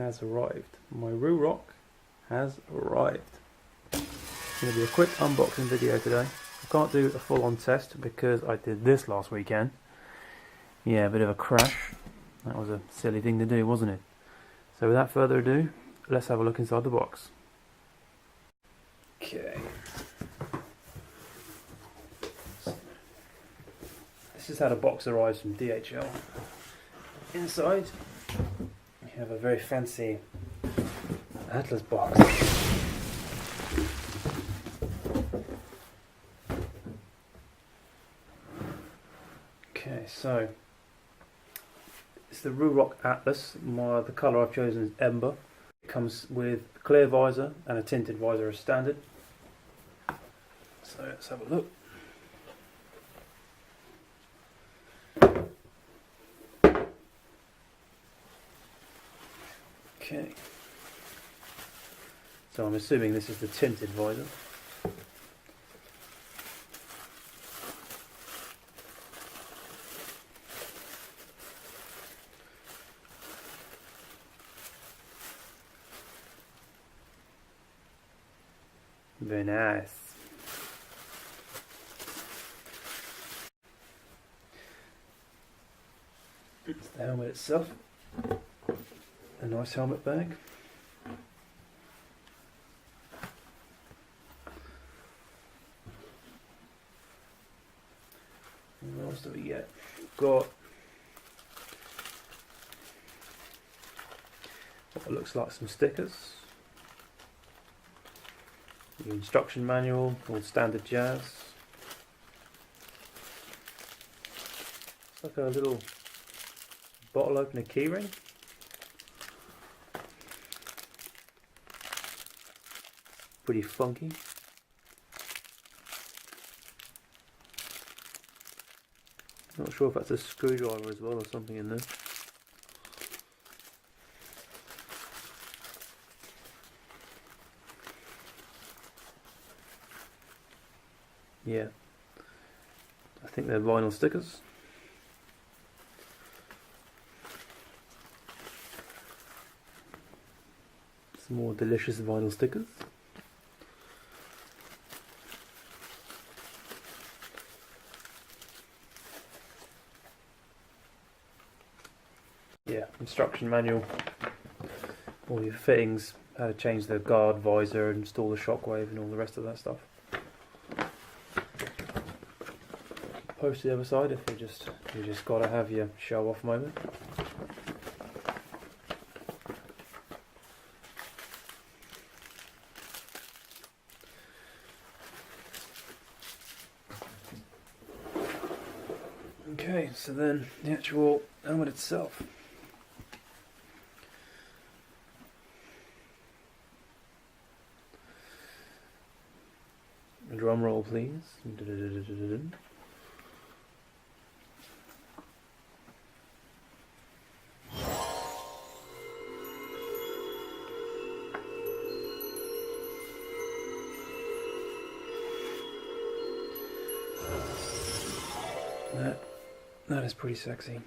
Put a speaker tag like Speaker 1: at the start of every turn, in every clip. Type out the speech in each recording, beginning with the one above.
Speaker 1: has arrived. My RuRoc has arrived. It's going to be a quick unboxing video today. I can't do a full-on test because I did this last weekend. Yeah, a bit of a crash. That was a silly thing to do, wasn't it? So without further ado, let's have a look inside the box. Okay. This is how the box arrives from DHL. Inside, you have a very fancy Atlas box. Okay, so it's the RuRoc Atlas. The colour I've chosen is Ember. It comes with a clear visor and a tinted visor as standard. So let's have a look. Okay. So I'm assuming this is the tinted visor. Very nice. It's the helmet itself. A nice helmet bag. And what else do we get? Got what looks like some stickers. The instruction manual, all standard jazz. It's like a little bottle opener keyring. Pretty funky. Not sure if that's a screwdriver as well or something in there. Yeah, I think they're vinyl stickers. Some more delicious vinyl stickers. Yeah, instruction manual, all your fittings, how to change the guard visor, install the Shockwave and all the rest of that stuff. Post to the other side if you just gotta have your show off moment. Okay, so then the actual helmet itself. Drum roll, please. That is pretty sexy.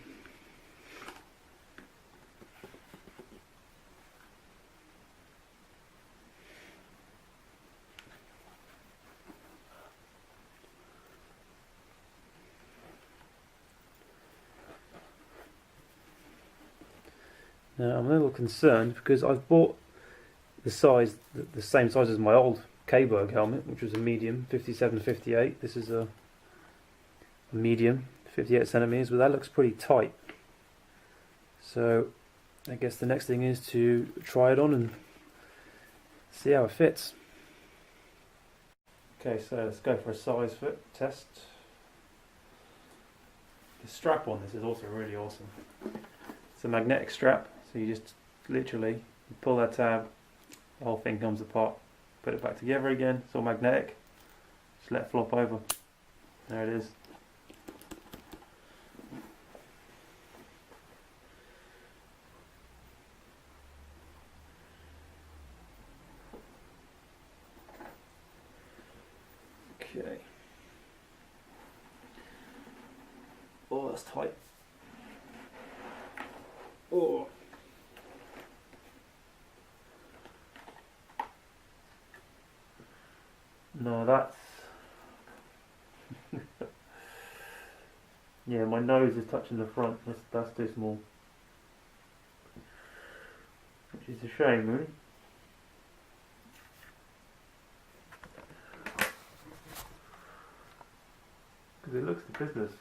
Speaker 1: Now I'm a little concerned because I've bought the same size as my old K-Berg helmet, which was a medium, 57-58. This is a medium, 58 centimeters, but that looks pretty tight. So I guess the next thing is to try it on and see how it fits. Okay, so let's go for a size fit test. The strap on this is also really awesome. It's a magnetic strap, so you just literally pull that tab, the whole thing comes apart, put it back together again, it's all magnetic, just let it flop over. There it is. Okay. Oh, that's tight. Oh. No, that's... yeah, my nose is touching the front. That's too small. Which is a shame, really. Because it looks the business.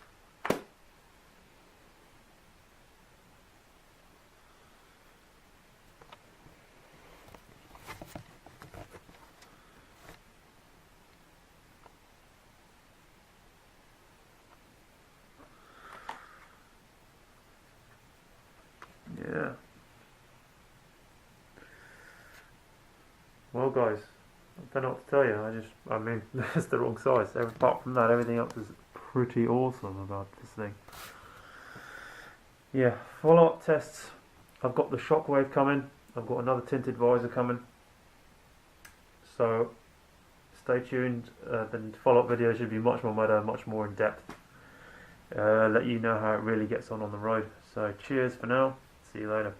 Speaker 1: Yeah. Well, guys, I don't know what to tell you. I mean, that's the wrong size. Apart from that, everything else is pretty awesome about this thing. Yeah, follow-up tests. I've got the Shockwave coming. I've got another tinted visor coming. So, stay tuned. The follow-up video should be much more meta, much more in depth. Let you know how it really gets on the road. So, cheers for now. See you later.